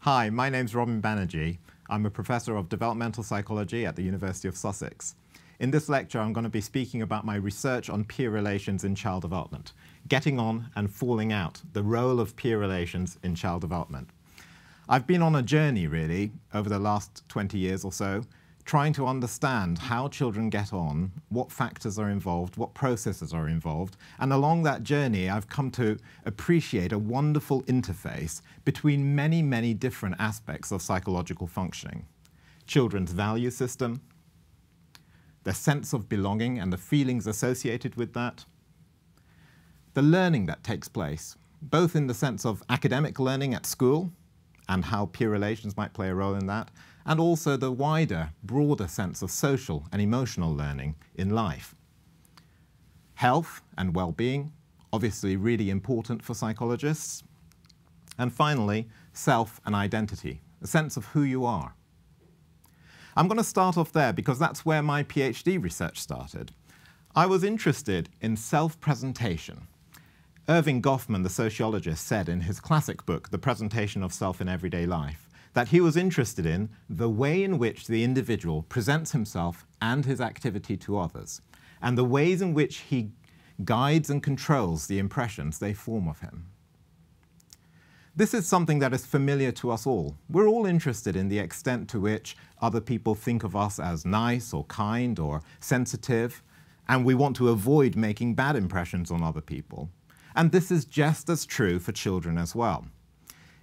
Hi, my name's Banerjee. I'm a professor of developmental psychology at the University of Sussex. In this lecture, I'm going to be speaking about my research on peer relations in child development, getting on and falling out, the role of peer relations in child development. I've been on a journey, really, over the last 20 years or so, trying to understand how children get on, what factors are involved, what processes are involved, and along that journey I've come to appreciate a wonderful interface between many, many different aspects of psychological functioning. Children's value system, their sense of belonging and the feelings associated with that, the learning that takes place, both in the sense of academic learning at school and how peer relations might play a role in that, and also the wider, broader sense of social and emotional learning in life. Health and well-being, obviously really important for psychologists. And finally, self and identity, a sense of who you are. I'm going to start off there because that's where my PhD research started. I was interested in self-presentation. Erving Goffman, the sociologist, said in his classic book, The Presentation of Self in Everyday Life, that he was interested in the way in which the individual presents himself and his activity to others, and the ways in which he guides and controls the impressions they form of him. This is something that is familiar to us all. We're all interested in the extent to which other people think of us as nice or kind or sensitive, and we want to avoid making bad impressions on other people. And this is just as true for children as well.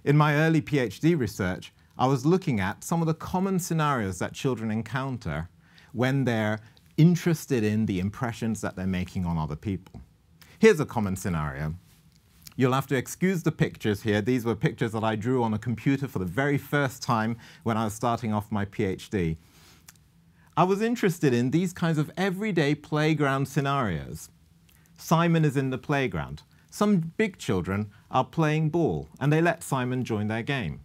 In my early PhD research, I was looking at some of the common scenarios that children encounter when they're interested in the impressions that they're making on other people. Here's a common scenario. You'll have to excuse the pictures here. These were pictures that I drew on a computer for the very first time when I was starting off my PhD. I was interested in these kinds of everyday playground scenarios. Simon is in the playground. Some big children are playing ball, and they let Simon join their game.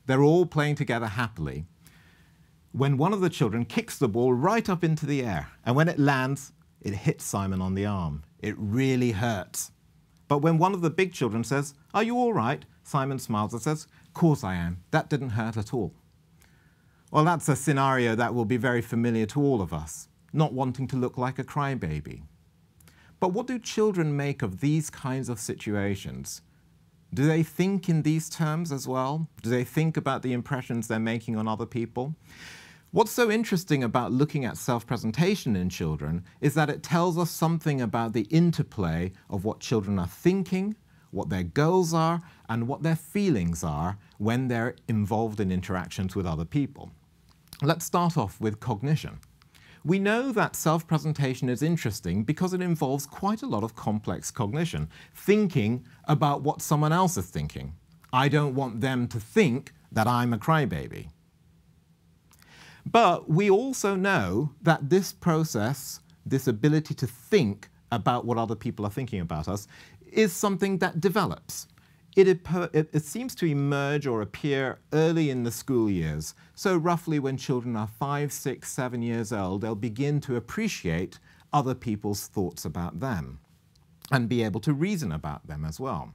They're all playing together happily, when one of the children kicks the ball right up into the air, and when it lands, it hits Simon on the arm. It really hurts. But when one of the big children says, "Are you all right?" Simon smiles and says, "Of course I am. That didn't hurt at all." Well, that's a scenario that will be very familiar to all of us, not wanting to look like a crybaby. But what do children make of these kinds of situations? Do they think in these terms as well? Do they think about the impressions they're making on other people? What's so interesting about looking at self-presentation in children is that it tells us something about the interplay of what children are thinking, what their goals are, and what their feelings are when they're involved in interactions with other people. Let's start off with cognition. We know that self-presentation is interesting because it involves quite a lot of complex cognition, thinking about what someone else is thinking. I don't want them to think that I'm a crybaby. But we also know that this process, this ability to think about what other people are thinking about us, is something that develops. It seems to emerge or appear early in the school years. So roughly when children are 5, 6, 7 years old, they'll begin to appreciate other people's thoughts about them and be able to reason about them as well.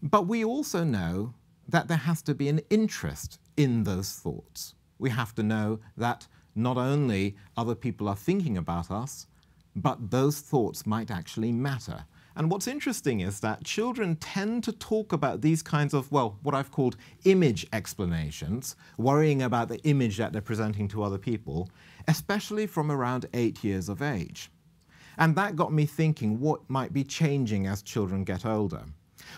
But we also know that there has to be an interest in those thoughts. We have to know that not only other people are thinking about us, but those thoughts might actually matter. And what's interesting is that children tend to talk about these kinds of, well, what I've called image explanations, worrying about the image that they're presenting to other people, especially from around 8 years of age. And that got me thinking what might be changing as children get older.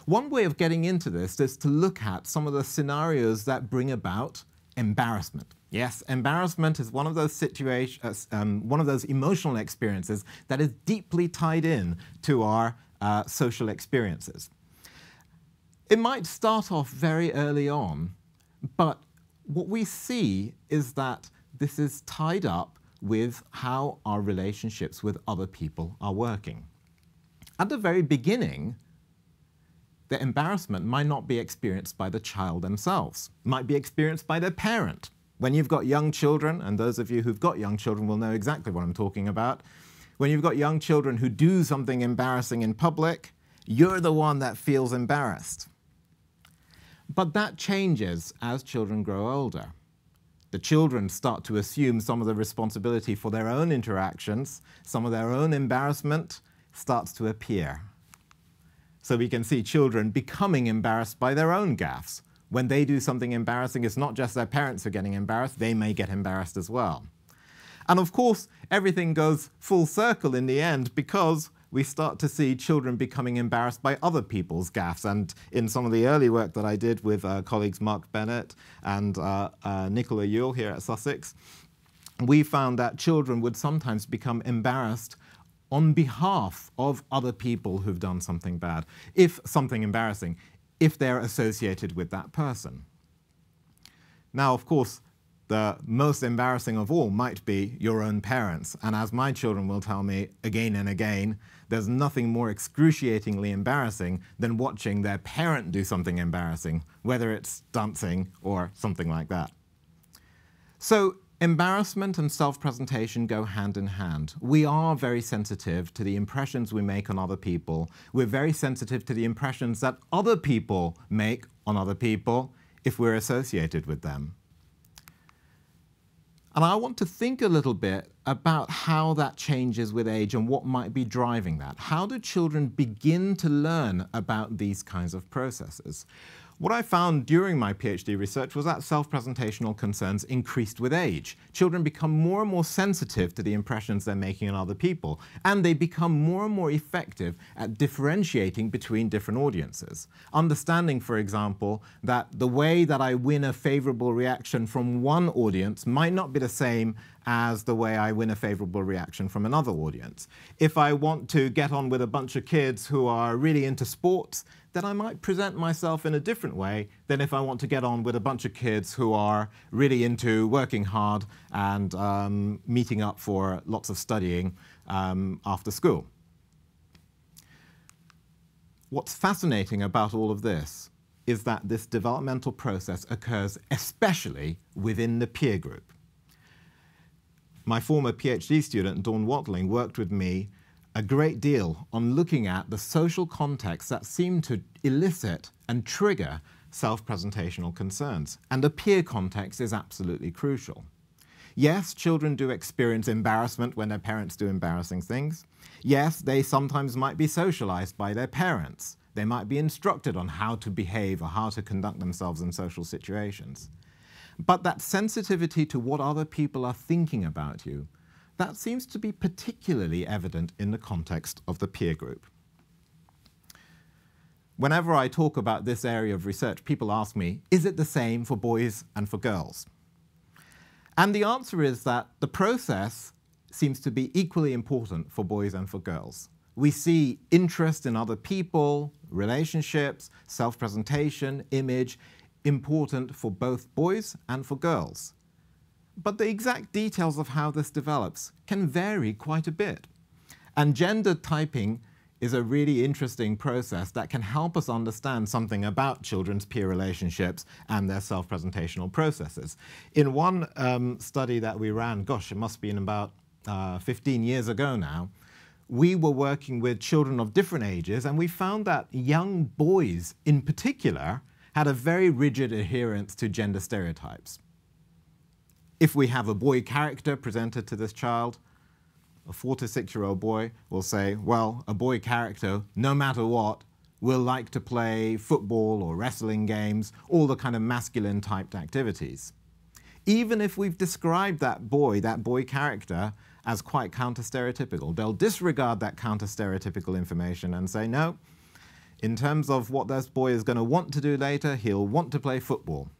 One way of getting into this is to look at some of the scenarios that bring about embarrassment. Yes, embarrassment is one of those situations, one of those emotional experiences that is deeply tied in to our social experiences. It might start off very early on, but what we see is that this is tied up with how our relationships with other people are working. At the very beginning, the embarrassment might not be experienced by the child themselves. It might be experienced by their parent. When you've got young children, and those of you who've got young children will know exactly what I'm talking about, when you've got young children who do something embarrassing in public, you're the one that feels embarrassed. But that changes as children grow older. The children start to assume some of the responsibility for their own interactions, some of their own embarrassment starts to appear. So we can see children becoming embarrassed by their own gaffes. When they do something embarrassing, it's not just their parents who are getting embarrassed, they may get embarrassed as well. And of course, everything goes full circle in the end because we start to see children becoming embarrassed by other people's gaffes. And in some of the early work that I did with colleagues Mark Bennett and Nicola Yule here at Sussex, we found that children would sometimes become embarrassed on behalf of other people who've done something bad, something embarrassing, if they're associated with that person. Now, of course, the most embarrassing of all might be your own parents. And as my children will tell me again and again, there's nothing more excruciatingly embarrassing than watching their parent do something embarrassing, whether it's dancing or something like that. So embarrassment and self-presentation go hand in hand. We are very sensitive to the impressions we make on other people. We're very sensitive to the impressions that other people make on other people if we're associated with them. And I want to think a little bit about how that changes with age and what might be driving that. How do children begin to learn about these kinds of processes? What I found during my PhD research was that self-presentational concerns increased with age. Children become more and more sensitive to the impressions they're making on other people, and they become more and more effective at differentiating between different audiences. Understanding, for example, that the way that I win a favorable reaction from one audience might not be the same as the way I win a favorable reaction from another audience. If I want to get on with a bunch of kids who are really into sports, then I might present myself in a different way than if I want to get on with a bunch of kids who are really into working hard and meeting up for lots of studying after school. What's fascinating about all of this is that this developmental process occurs especially within the peer group. My former PhD student, Dawn Watling, worked with me a great deal on looking at the social contexts that seem to elicit and trigger self-presentational concerns. And the peer context is absolutely crucial. Yes, children do experience embarrassment when their parents do embarrassing things. Yes, they sometimes might be socialized by their parents. They might be instructed on how to behave or how to conduct themselves in social situations. But that sensitivity to what other people are thinking about you, that seems to be particularly evident in the context of the peer group. Whenever I talk about this area of research, people ask me, is it the same for boys and for girls? And the answer is that the process seems to be equally important for boys and for girls. We see interest in other people, relationships, self-presentation, image, important for both boys and for girls. But the exact details of how this develops can vary quite a bit. And gender typing is a really interesting process that can help us understand something about children's peer relationships and their self-presentational processes. In one study that we ran, gosh, it must be in about 15 years ago now, we were working with children of different ages, and we found that young boys in particular had a very rigid adherence to gender stereotypes. If we have a boy character presented to this child, a 4 to 6-year-old boy will say, well, a boy character, no matter what, will like to play football or wrestling games, all the kind of masculine typed activities. Even if we've described that boy character as quite counter-stereotypical, they'll disregard that counter-stereotypical information and say, no, in terms of what this boy is going to want to do later, he'll want to play football.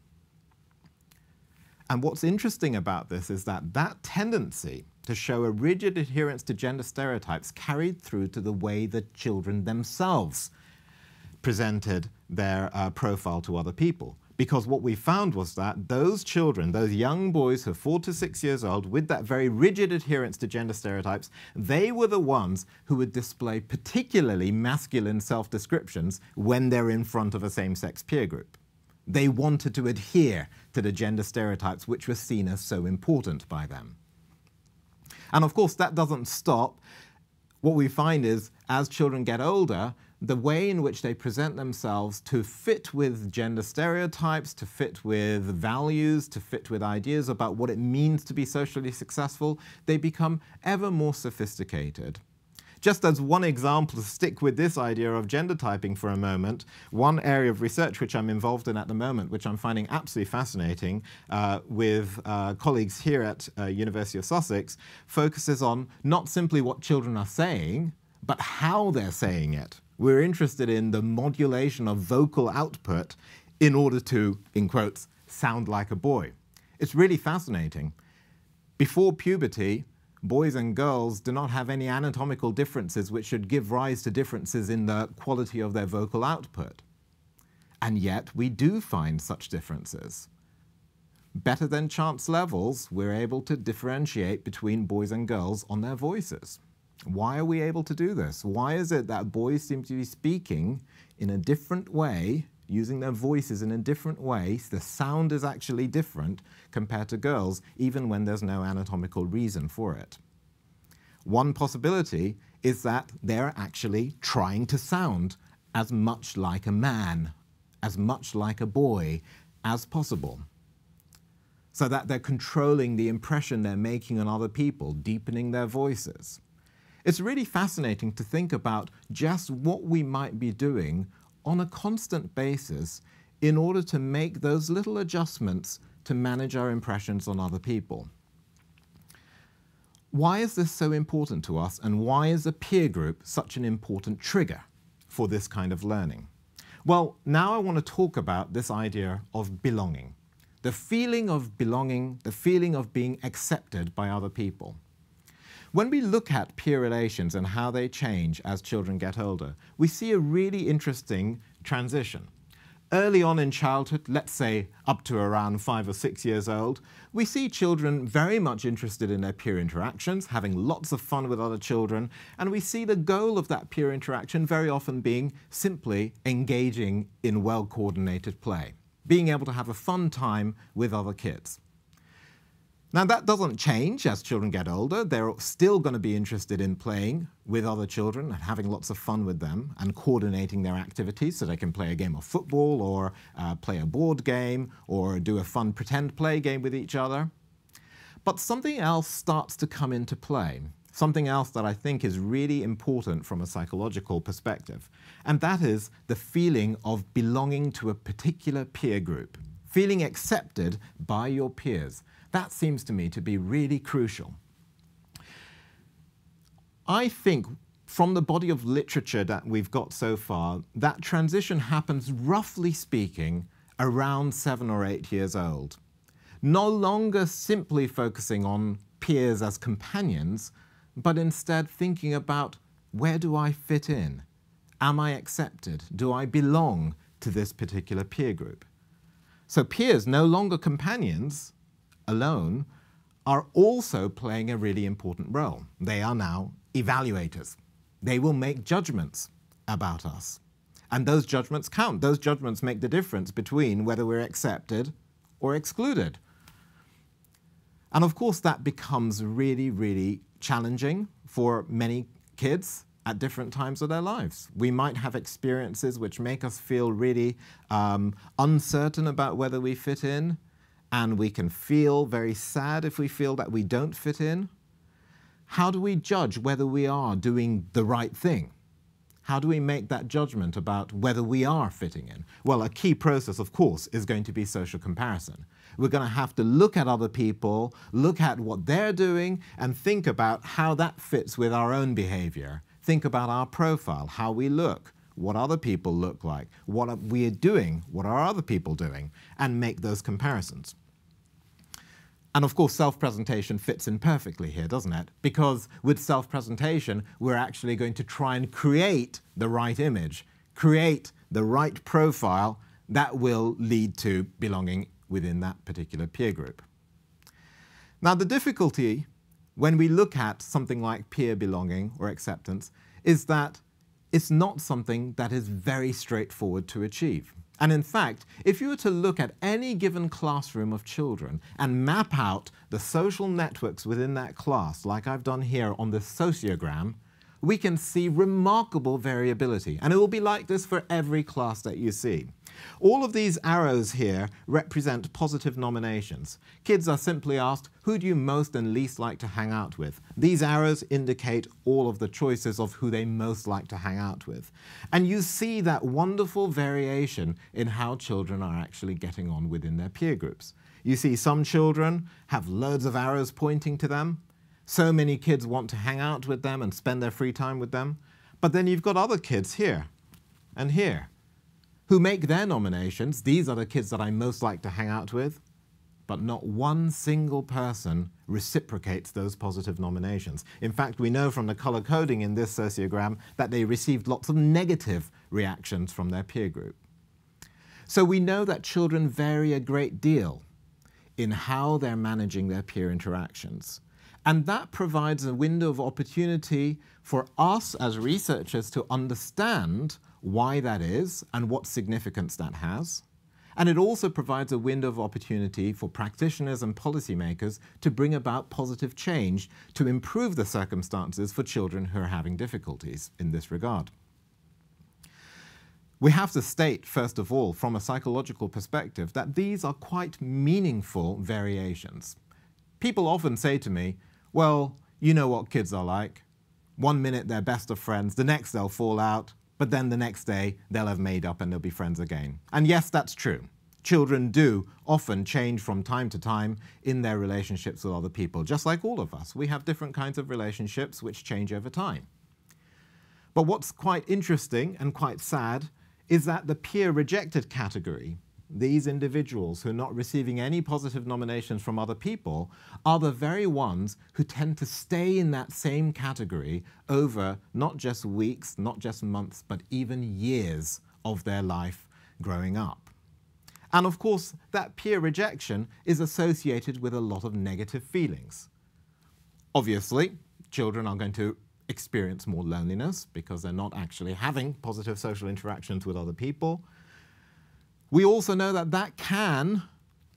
And what's interesting about this is that that tendency to show a rigid adherence to gender stereotypes carried through to the way that children themselves presented their profile to other people. Because what we found was that those children, those young boys who are 4 to 6 years old, with that very rigid adherence to gender stereotypes, they were the ones who would display particularly masculine self-descriptions when they're in front of a same-sex peer group. They wanted to adhere to the gender stereotypes which were seen as so important by them. And of course, that doesn't stop. what we find is, as children get older, the way in which they present themselves to fit with gender stereotypes, to fit with values, to fit with ideas about what it means to be socially successful, they become ever more sophisticated. Just as one example, to stick with this idea of gender typing for a moment, one area of research which I'm involved in at the moment, which I'm finding absolutely fascinating with colleagues here at University of Sussex, focuses on not simply what children are saying, but how they're saying it. We're interested in the modulation of vocal output in order to, in quotes, sound like a boy. It's really fascinating. Before puberty, boys and girls do not have any anatomical differences which should give rise to differences in the quality of their vocal output. And yet we do find such differences. Better than chance levels, we're able to differentiate between boys and girls on their voices. Why are we able to do this? Why is it that boys seem to be speaking in a different way, using their voices in a different way? The sound is actually different compared to girls, even when there's no anatomical reason for it. One possibility is that they're actually trying to sound as much like a man, as much like a boy as possible, so that they're controlling the impression they're making on other people, deepening their voices. It's really fascinating to think about just what we might be doing on a constant basis in order to make those little adjustments to manage our impressions on other people. Why is this so important to us, and why is a peer group such an important trigger for this kind of learning? Well, now I want to talk about this idea of belonging. The feeling of belonging, the feeling of being accepted by other people. When we look at peer relations and how they change as children get older, we see a really interesting transition. Early on in childhood, let's say up to around 5 or 6 years old, we see children very much interested in their peer interactions, having lots of fun with other children, and we see the goal of that peer interaction very often being simply engaging in well-coordinated play, being able to have a fun time with other kids. Now, that doesn't change as children get older. They're still going to be interested in playing with other children and having lots of fun with them and coordinating their activities so they can play a game of football or play a board game or do a fun pretend play game with each other. But something else starts to come into play, something else that I think is really important from a psychological perspective, and that is the feeling of belonging to a particular peer group, feeling accepted by your peers. That seems to me to be really crucial. I think from the body of literature that we've got so far, that transition happens, roughly speaking, around 7 or 8 years old. No longer simply focusing on peers as companions, but instead thinking about, where do I fit in? Am I accepted? Do I belong to this particular peer group? So peers, no longer companions alone, are also playing a really important role. They are now evaluators. They will make judgments about us. And those judgments count. Those judgments make the difference between whether we're accepted or excluded. And of course, that becomes really, really challenging for many kids at different times of their lives. We might have experiences which make us feel really uncertain about whether we fit in, and we can feel very sad if we feel that we don't fit in. How do we judge whether we are doing the right thing? How do we make that judgment about whether we are fitting in? Well, a key process, of course, is going to be social comparison. We're going to have to look at other people, look at what they're doing, and think about how that fits with our own behavior. Think about our profile, how we look, what other people look like, what are we doing, what are other people doing, and make those comparisons. And of course, self-presentation fits in perfectly here, doesn't it? Because with self-presentation, we're actually going to try and create the right image, create the right profile that will lead to belonging within that particular peer group. Now, the difficulty when we look at something like peer belonging or acceptance is that it's not something that is very straightforward to achieve. And in fact, if you were to look at any given classroom of children and map out the social networks within that class, like I've done here on this sociogram, we can see remarkable variability. And it will be like this for every class that you see. All of these arrows here represent positive nominations. Kids are simply asked, who do you most and least like to hang out with? These arrows indicate all of the choices of who they most like to hang out with. And you see that wonderful variation in how children are actually getting on within their peer groups. You see some children have loads of arrows pointing to them. So many kids want to hang out with them and spend their free time with them. But then you've got other kids here and here who make their nominations. These are the kids that I most like to hang out with. But not one single person reciprocates those positive nominations. In fact, we know from the color coding in this sociogram that they received lots of negative reactions from their peer group. So we know that children vary a great deal in how they're managing their peer interactions. And that provides a window of opportunity for us as researchers to understand why that is and what significance that has. And it also provides a window of opportunity for practitioners and policymakers to bring about positive change to improve the circumstances for children who are having difficulties in this regard. We have to state, first of all, from a psychological perspective, that these are quite meaningful variations. People often say to me, well, you know what kids are like. 1 minute they're best of friends, the next they'll fall out, but then the next day they'll have made up and they'll be friends again. And yes, that's true. Children do often change from time to time in their relationships with other people, just like all of us. We have different kinds of relationships which change over time. But what's quite interesting and quite sad is that the peer-rejected category, these individuals who are not receiving any positive nominations from other people, are the very ones who tend to stay in that same category over not just weeks, not just months, but even years of their life growing up. And of course, that peer rejection is associated with a lot of negative feelings. Obviously, children are going to experience more loneliness because they're not actually having positive social interactions with other people. We also know that that can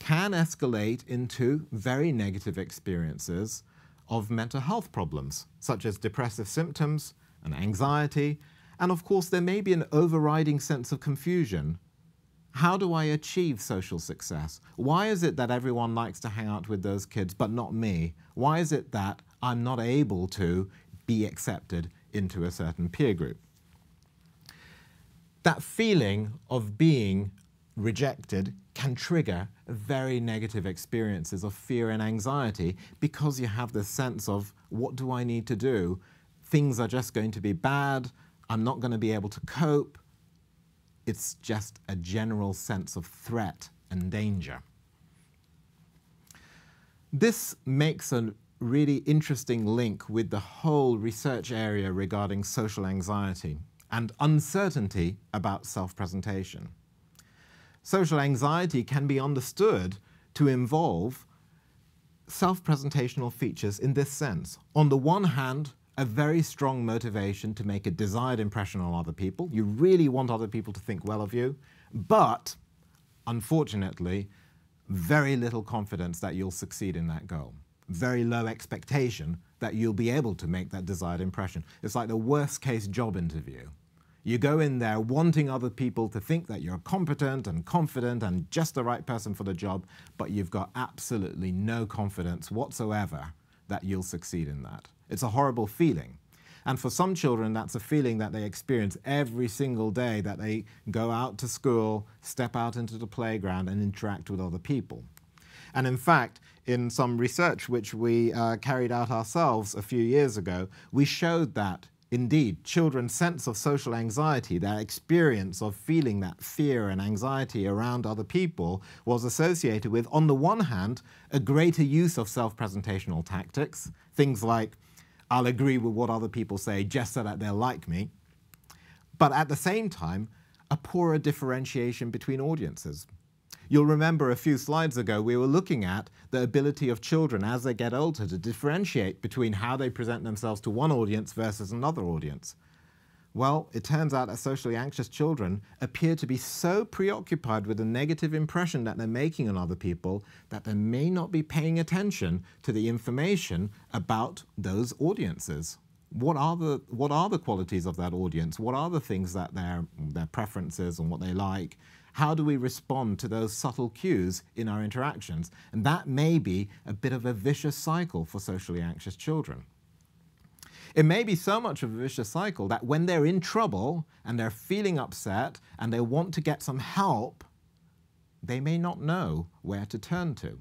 escalate into very negative experiences of mental health problems, such as depressive symptoms and anxiety. And of course, there may be an overriding sense of confusion. How do I achieve social success? Why is it that everyone likes to hang out with those kids, but not me? Why is it that I'm not able to be accepted into a certain peer group? That feeling of being rejected can trigger very negative experiences of fear and anxiety because you have this sense of, what do I need to do? Things are just going to be bad. I'm not going to be able to cope. It's just a general sense of threat and danger. This makes a really interesting link with the whole research area regarding social anxiety and uncertainty about self-presentation. Social anxiety can be understood to involve self-presentational features in this sense. On the one hand, a very strong motivation to make a desired impression on other people. You really want other people to think well of you, but unfortunately, very little confidence that you'll succeed in that goal. Very low expectation that you'll be able to make that desired impression. It's like the worst case job interview. You go in there wanting other people to think that you're competent and confident and just the right person for the job, but you've got absolutely no confidence whatsoever that you'll succeed in that. It's a horrible feeling. And for some children, that's a feeling that they experience every single day that they go out to school, step out into the playground and interact with other people. And in fact, in some research which we carried out ourselves a few years ago, we showed that indeed, children's sense of social anxiety, their experience of feeling that fear and anxiety around other people, was associated with, on the one hand, a greater use of self-presentational tactics, things like, I'll agree with what other people say just so that they'll like me, but at the same time, a poorer differentiation between audiences. You'll remember a few slides ago we were looking at the ability of children as they get older to differentiate between how they present themselves to one audience versus another audience. Well, it turns out that socially anxious children appear to be so preoccupied with the negative impression that they're making on other people that they may not be paying attention to the information about those audiences. what are the qualities of that audience? What are the things that their preferences and what they like? How do we respond to those subtle cues in our interactions? And that may be a bit of a vicious cycle for socially anxious children. It may be so much of a vicious cycle that when they're in trouble and they're feeling upset and they want to get some help, they may not know where to turn to.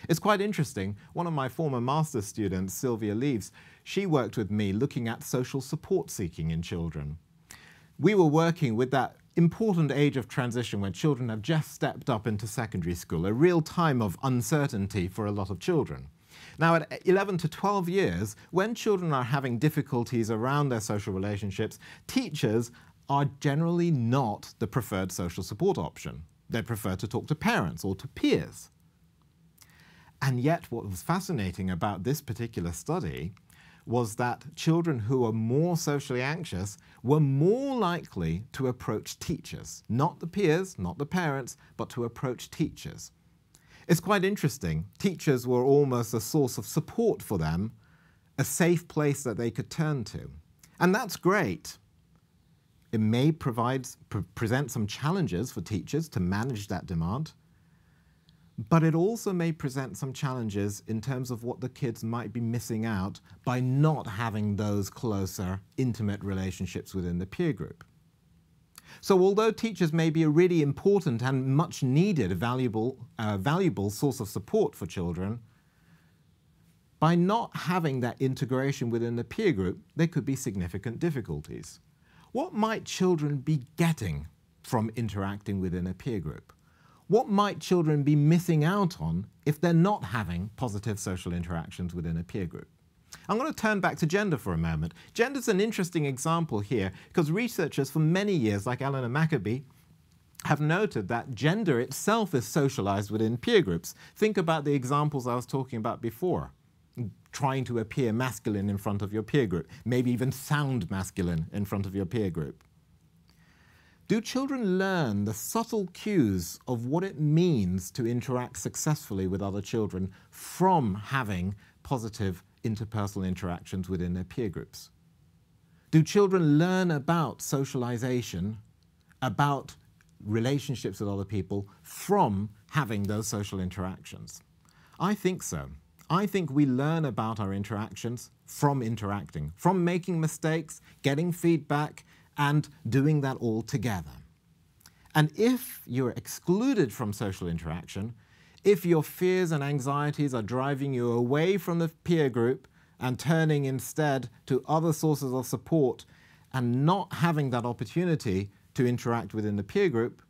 It's quite interesting. One of my former master's students, Sylvia Leaves, she worked with me looking at social support seeking in children. We were working with that important age of transition when children have just stepped up into secondary school, a real time of uncertainty for a lot of children. Now, at 11 to 12 years, when children are having difficulties around their social relationships, teachers are generally not the preferred social support option. They prefer to talk to parents or to peers. And yet, what was fascinating about this particular study was that children who are more socially anxious were more likely to approach teachers, not the peers, not the parents, but to approach teachers. It's quite interesting. Teachers were almost a source of support for them, a safe place that they could turn to. And that's great. It may present some challenges for teachers to manage that demand, but it also may present some challenges in terms of what the kids might be missing out by not having those closer, intimate relationships within the peer group. So although teachers may be a really important and much needed, valuable source of support for children, by not having that integration within the peer group, there could be significant difficulties. What might children be getting from interacting within a peer group? What might children be missing out on if they're not having positive social interactions within a peer group? I'm going to turn back to gender for a moment. Gender's an interesting example here because researchers for many years, like Eleanor Maccabee, have noted that gender itself is socialized within peer groups. Think about the examples I was talking about before. Trying to appear masculine in front of your peer group, maybe even sound masculine in front of your peer group. Do children learn the subtle cues of what it means to interact successfully with other children from having positive interpersonal interactions within their peer groups? Do children learn about socialization, about relationships with other people from having those social interactions? I think so. I think we learn about our interactions from interacting, from making mistakes, getting feedback, and doing that all together. And if you're excluded from social interaction, if your fears and anxieties are driving you away from the peer group and turning instead to other sources of support and not having that opportunity to interact within the peer group,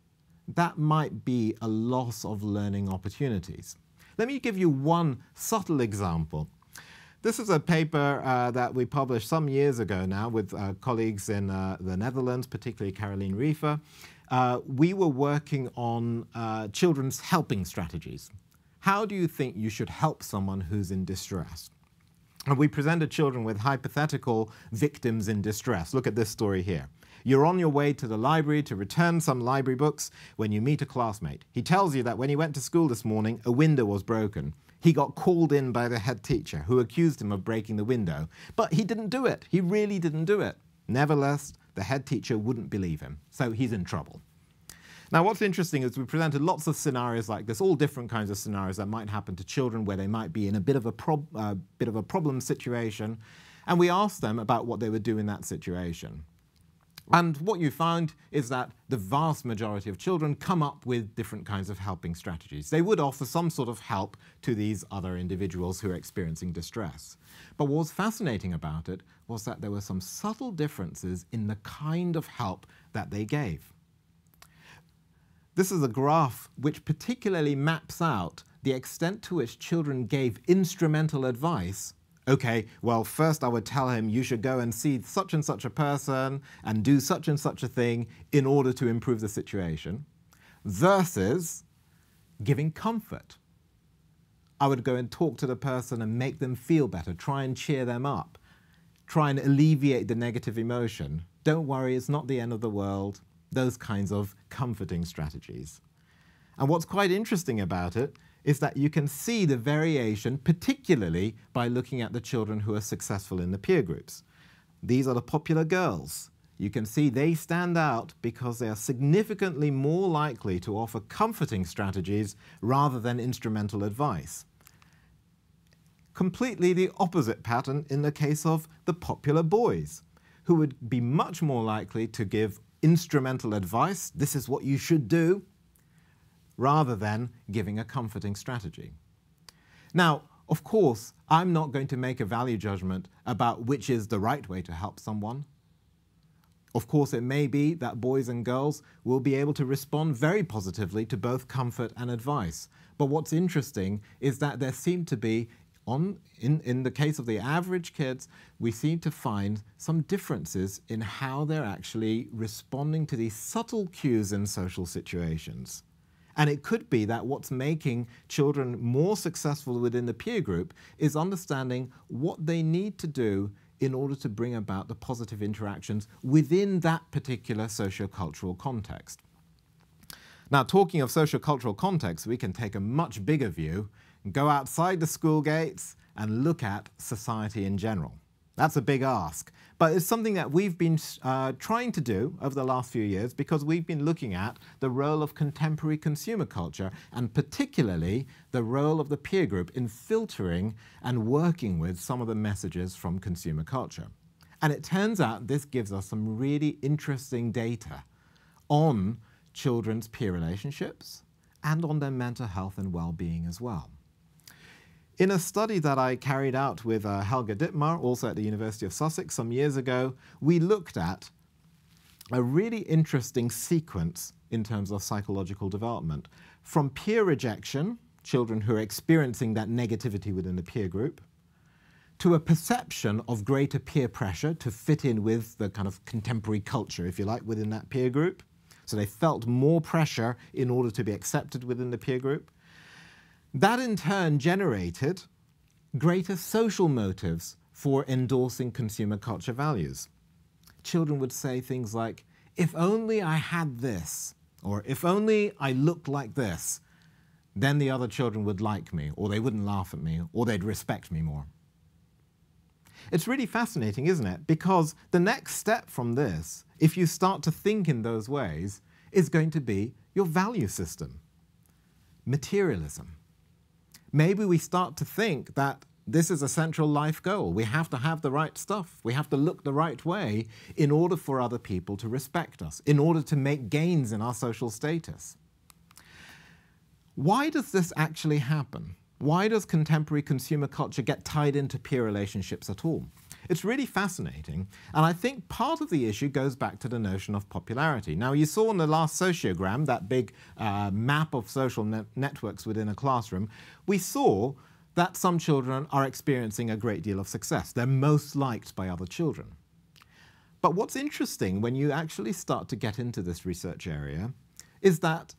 that might be a loss of learning opportunities. Let me give you one subtle example. This is a paper that we published some years ago now with colleagues in the Netherlands, particularly Caroline Riefer. We were working on children's helping strategies. How do you think you should help someone who's in distress? And we presented children with hypothetical victims in distress. Look at this story here. You're on your way to the library to return some library books when you meet a classmate. He tells you that when he went to school this morning, a window was broken. He got called in by the head teacher, who accused him of breaking the window. But he didn't do it. He really didn't do it. Nevertheless, the head teacher wouldn't believe him, so he's in trouble. Now, what's interesting is we presented lots of scenarios like this, all different kinds of scenarios that might happen to children where they might be in a bit of a problem situation, and we asked them about what they would do in that situation. And what you found is that the vast majority of children come up with different kinds of helping strategies. They would offer some sort of help to these other individuals who are experiencing distress. But what was fascinating about it was that there were some subtle differences in the kind of help that they gave. This is a graph which particularly maps out the extent to which children gave instrumental advice. Okay, well, first I would tell him you should go and see such and such a person and do such and such a thing in order to improve the situation, versus giving comfort. I would go and talk to the person and make them feel better, try and cheer them up, try and alleviate the negative emotion. Don't worry, it's not the end of the world. Those kinds of comforting strategies. And what's quite interesting about it is that you can see the variation, particularly by looking at the children who are successful in the peer groups. these are the popular girls. You can see they stand out because they are significantly more likely to offer comforting strategies rather than instrumental advice. Completely the opposite pattern in the case of the popular boys, who would be much more likely to give instrumental advice, this is what you should do, rather than giving a comforting strategy. Now, of course, I'm not going to make a value judgment about which is the right way to help someone. Of course, it may be that boys and girls will be able to respond very positively to both comfort and advice. But what's interesting is that there seem to be, in the case of the average kids, we seem to find some differences in how they're actually responding to these subtle cues in social situations. And it could be that what's making children more successful within the peer group is understanding what they need to do in order to bring about the positive interactions within that particular sociocultural context. Now, talking of sociocultural context, we can take a much bigger view, go outside the school gates and look at society in general. That's a big ask, but it's something that we've been trying to do over the last few years because we've been looking at the role of contemporary consumer culture and particularly the role of the peer group in filtering and working with some of the messages from consumer culture. And it turns out this gives us some really interesting data on children's peer relationships and on their mental health and well-being as well. In a study that I carried out with Helga Dittmar, also at the University of Sussex some years ago, we looked at a really interesting sequence in terms of psychological development. From peer rejection, children who are experiencing that negativity within the peer group, to a perception of greater peer pressure to fit in with the kind of contemporary culture, if you like, within that peer group. So they felt more pressure in order to be accepted within the peer group. That in turn generated greater social motives for endorsing consumer culture values. Children would say things like, if only I had this, or if only I looked like this, then the other children would like me, or they wouldn't laugh at me, or they'd respect me more. It's really fascinating, isn't it? Because the next step from this, if you start to think in those ways, is going to be your value system. Materialism. Maybe we start to think that this is a central life goal. We have to have the right stuff. We have to look the right way in order for other people to respect us, in order to make gains in our social status. Why does this actually happen? Why does contemporary consumer culture get tied into peer relationships at all? It's really fascinating, and I think part of the issue goes back to the notion of popularity. Now, you saw in the last sociogram, that big map of social networks within a classroom, we saw that some children are experiencing a great deal of success. They're most liked by other children. But what's interesting when you actually start to get into this research area is that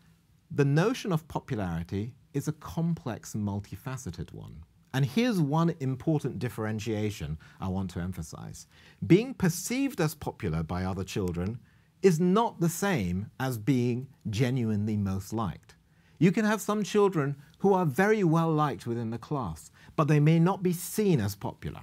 the notion of popularity is a complex, multifaceted one. And here's one important differentiation I want to emphasize. Being perceived as popular by other children is not the same as being genuinely most liked. You can have some children who are very well liked within the class, but they may not be seen as popular.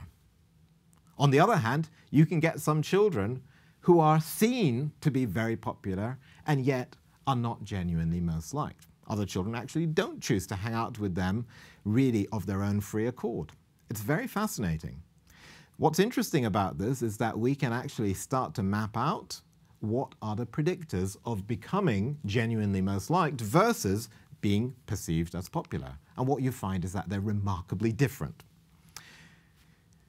On the other hand, you can get some children who are seen to be very popular and yet are not genuinely most liked. Other children actually don't choose to hang out with them really of their own free accord. It's very fascinating. What's interesting about this is that we can actually start to map out what are the predictors of becoming genuinely most liked versus being perceived as popular. And what you find is that they're remarkably different.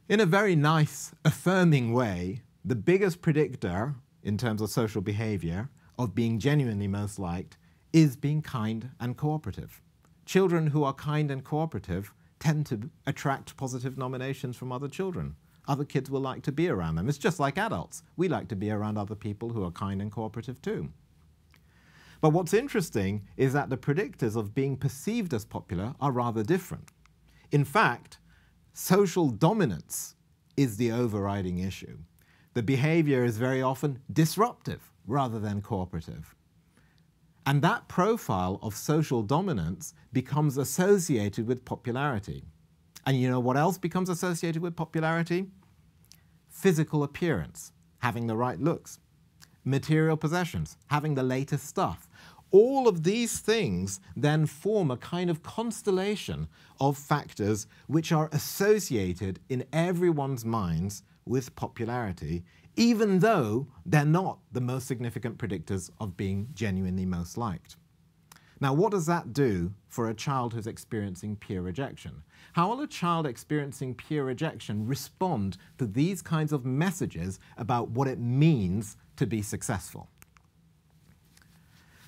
In a very nice, affirming way, the biggest predictor in terms of social behavior of being genuinely most liked is being kind and cooperative. Children who are kind and cooperative tend to attract positive nominations from other children. Other kids will like to be around them. It's just like adults. We like to be around other people who are kind and cooperative too. But what's interesting is that the predictors of being perceived as popular are rather different. In fact, social dominance is the overriding issue. The behavior is very often disruptive rather than cooperative. And that profile of social dominance becomes associated with popularity. And you know what else becomes associated with popularity? physical appearance, having the right looks, material possessions, having the latest stuff. All of these things then form a kind of constellation of factors which are associated in everyone's minds with popularity, even though they're not the most significant predictors of being genuinely most liked. Now, what does that do for a child who's experiencing peer rejection? How will a child experiencing peer rejection respond to these kinds of messages about what it means to be successful?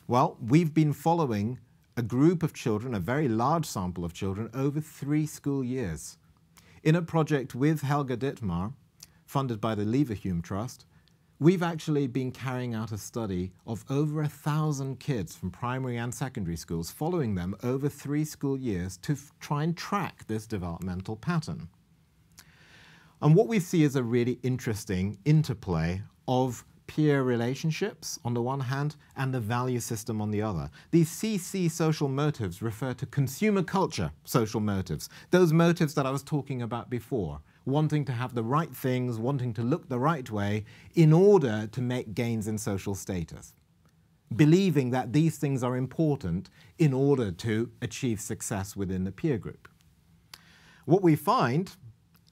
Well, we've been following a group of children, a very large sample of children, over 3 school years. In a project with Helga Dittmar, funded by the Leverhulme Trust, we've actually been carrying out a study of over 1,000 kids from primary and secondary schools, following them over 3 school years to try and track this developmental pattern. And what we see is a really interesting interplay of peer relationships on the one hand and the value system on the other. These CC social motives refer to consumer culture social motives, those motives that I was talking about before, wanting to have the right things, wanting to look the right way in order to make gains in social status, believing that these things are important in order to achieve success within the peer group. What we find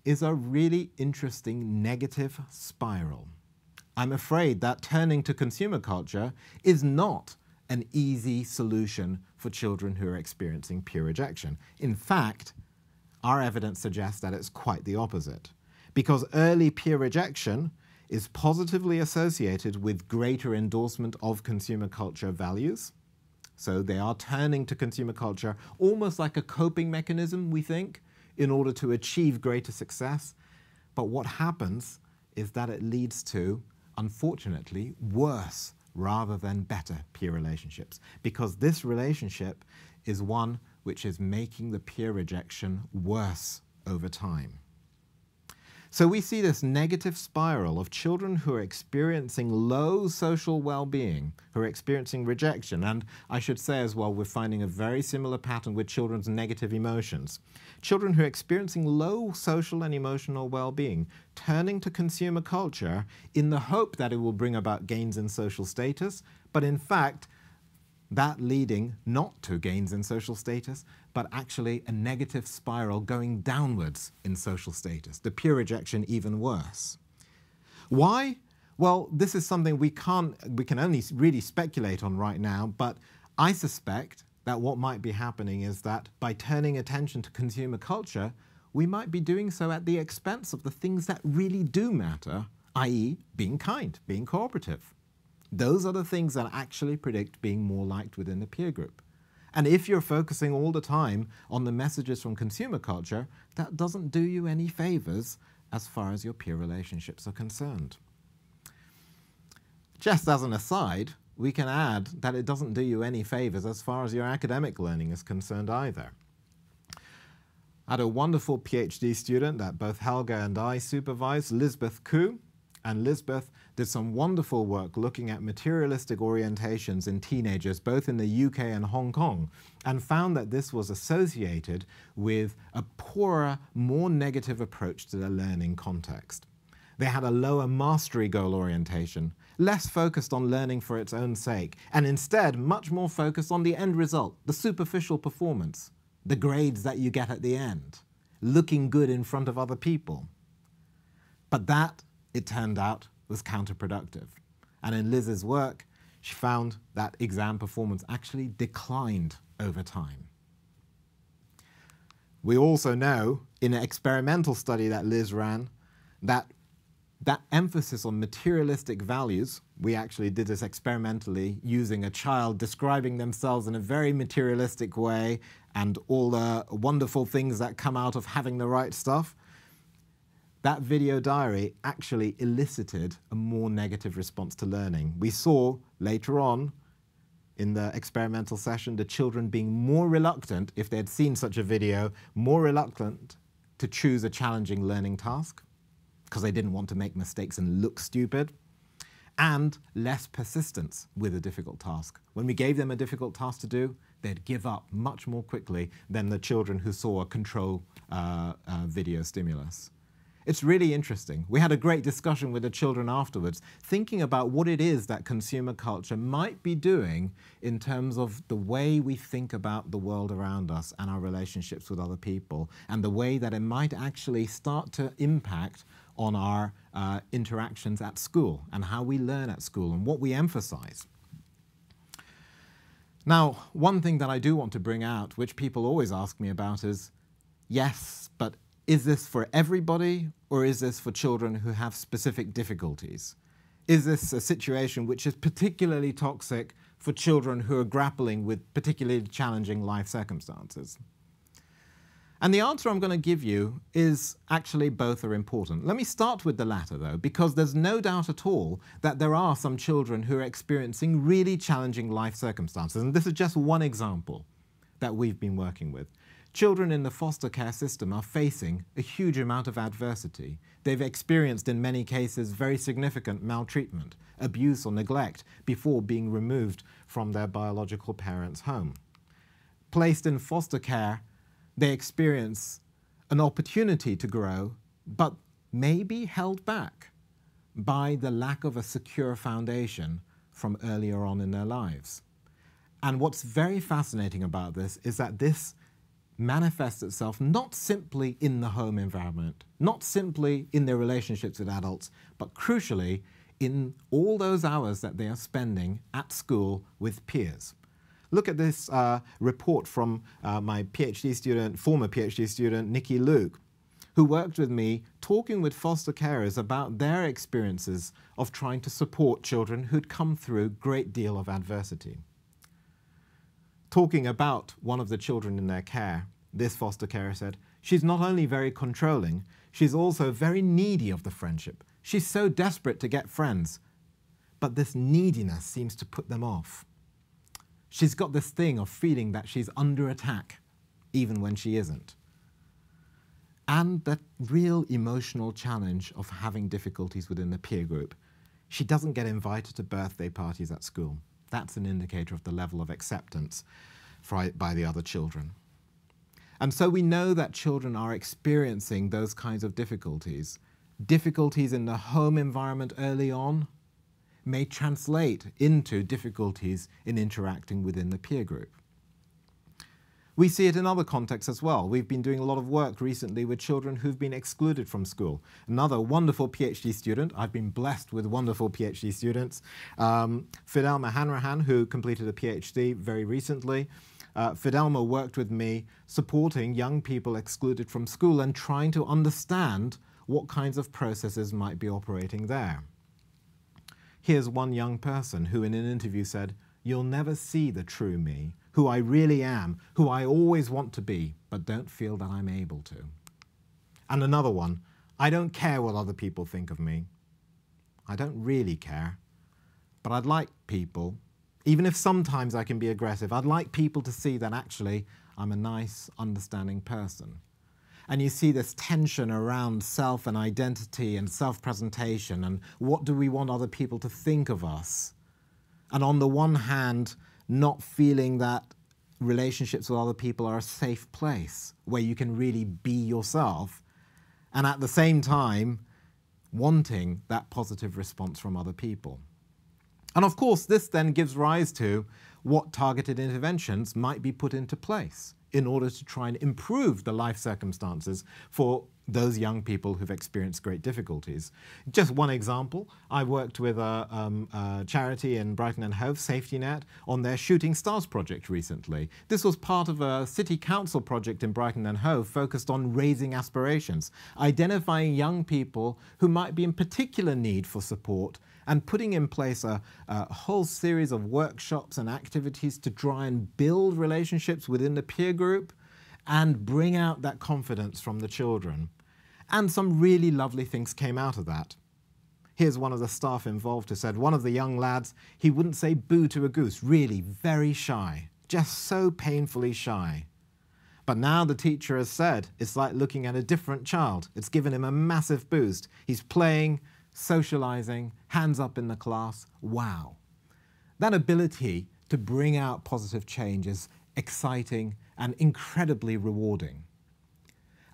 is a really interesting negative spiral. I'm afraid that turning to consumer culture is not an easy solution for children who are experiencing peer rejection. In fact, our evidence suggests that it's quite the opposite, because early peer rejection is positively associated with greater endorsement of consumer culture values. So they are turning to consumer culture almost like a coping mechanism, we think, in order to achieve greater success. But what happens is that it leads to, unfortunately, worse rather than better peer relationships, because this relationship is one which is making the peer rejection worse over time. So we see this negative spiral of children who are experiencing low social well-being, who are experiencing rejection, and I should say as well, we're finding a very similar pattern with children's negative emotions. Children who are experiencing low social and emotional well-being, turning to consumer culture in the hope that it will bring about gains in social status, but in fact, that leading not to gains in social status, but actually a negative spiral going downwards in social status, the peer rejection even worse. Why? Well, this is something we can only really speculate on right now, but I suspect that what might be happening is that by turning attention to consumer culture, we might be doing so at the expense of the things that really do matter, i.e. being kind, being cooperative. Those are the things that actually predict being more liked within the peer group. And if you're focusing all the time on the messages from consumer culture, that doesn't do you any favors as far as your peer relationships are concerned. Just as an aside, we can add that it doesn't do you any favors as far as your academic learning is concerned either. I had a wonderful PhD student that both Helga and I supervised, Lisbeth Koo, and Lisbeth did some wonderful work looking at materialistic orientations in teenagers, both in the UK and Hong Kong, and found that this was associated with a poorer, more negative approach to the learning context. They had a lower mastery goal orientation, less focused on learning for its own sake, and instead much more focused on the end result, the superficial performance, the grades that you get at the end, looking good in front of other people. But that, it turned out, was counterproductive. And in Liz's work, she found that exam performance actually declined over time. We also know, in an experimental study that Liz ran, that emphasis on materialistic values, we actually did this experimentally using a child describing themselves in a very materialistic way and all the wonderful things that come out of having the right stuff. That video diary actually elicited a more negative response to learning. We saw later on in the experimental session the children being more reluctant, if they had seen such a video, more reluctant to choose a challenging learning task because they didn't want to make mistakes and look stupid, and less persistence with a difficult task. When we gave them a difficult task to do, they'd give up much more quickly than the children who saw a control video stimulus. It's really interesting. We had a great discussion with the children afterwards, thinking about what it is that consumer culture might be doing in terms of the way we think about the world around us and our relationships with other people, and the way that it might actually start to impact on our interactions at school and how we learn at school and what we emphasize. Now, one thing that I do want to bring out, which people always ask me about, is, yes, but is this for everybody, or is this for children who have specific difficulties? Is this a situation which is particularly toxic for children who are grappling with particularly challenging life circumstances? And the answer I'm going to give you is actually both are important. Let me start with the latter, though, because there's no doubt at all that there are some children who are experiencing really challenging life circumstances. And this is just one example that we've been working with. Children in the foster care system are facing a huge amount of adversity. They've experienced, in many cases, very significant maltreatment, abuse or neglect before being removed from their biological parents' home. Placed in foster care, they experience an opportunity to grow, but may be held back by the lack of a secure foundation from earlier on in their lives. And what's very fascinating about this is that this manifests itself not simply in the home environment, not simply in their relationships with adults, but crucially in all those hours that they are spending at school with peers. Look at this report from my PhD student, former PhD student, Nikki Luke, who worked with me talking with foster carers about their experiences of trying to support children who'd come through a great deal of adversity. Talking about one of the children in their care, this foster carer said, "She's not only very controlling, she's also very needy of the friendship. She's so desperate to get friends, but this neediness seems to put them off. She's got this thing of feeling that she's under attack, even when she isn't." And that real emotional challenge of having difficulties within the peer group. She doesn't get invited to birthday parties at school. That's an indicator of the level of acceptance by the other children. And so we know that children are experiencing those kinds of difficulties. Difficulties in the home environment early on may translate into difficulties in interacting within the peer group. We see it in other contexts as well. We've been doing a lot of work recently with children who've been excluded from school. Another wonderful PhD student, I've been blessed with wonderful PhD students, Fidelma Hanrahan, who completed a PhD very recently. Fidelma worked with me supporting young people excluded from school and trying to understand what kinds of processes might be operating there. Here's one young person who in an interview said, "You'll never see the true me, who I really am, who I always want to be, but don't feel that I'm able to." And another one, "I don't care what other people think of me. I don't really care, but I'd like people, even if sometimes I can be aggressive, I'd like people to see that actually I'm a nice, understanding person." And you see this tension around self and identity and self-presentation and what do we want other people to think of us? And on the one hand, not feeling that relationships with other people are a safe place where you can really be yourself, and at the same time, wanting that positive response from other people. And of course, this then gives rise to what targeted interventions might be put into place in order to try and improve the life circumstances for those young people who've experienced great difficulties. Just one example, I worked with a charity in Brighton and Hove, Safety Net, on their Shooting Stars project recently. This was part of a city council project in Brighton and Hove focused on raising aspirations, identifying young people who might be in particular need for support and putting in place a whole series of workshops and activities to try and build relationships within the peer group and bring out that confidence from the children. And some really lovely things came out of that. Here's one of the staff involved who said, one of the young lads, he wouldn't say boo to a goose, really very shy, just so painfully shy. But now the teacher has said, it's like looking at a different child. It's given him a massive boost. He's playing, socializing, hands up in the class. Wow. That ability to bring out positive change is exciting and incredibly rewarding.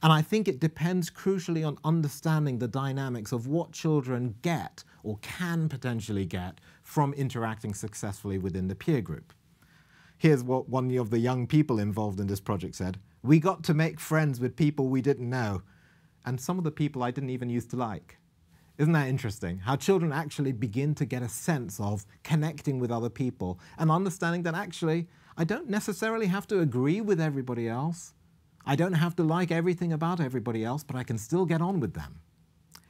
And I think it depends crucially on understanding the dynamics of what children get or can potentially get from interacting successfully within the peer group. Here's what one of the young people involved in this project said: "We got to make friends with people we didn't know, and some of the people I didn't even used to like." Isn't that interesting? How children actually begin to get a sense of connecting with other people and understanding that actually I don't necessarily have to agree with everybody else. I don't have to like everything about everybody else, but I can still get on with them.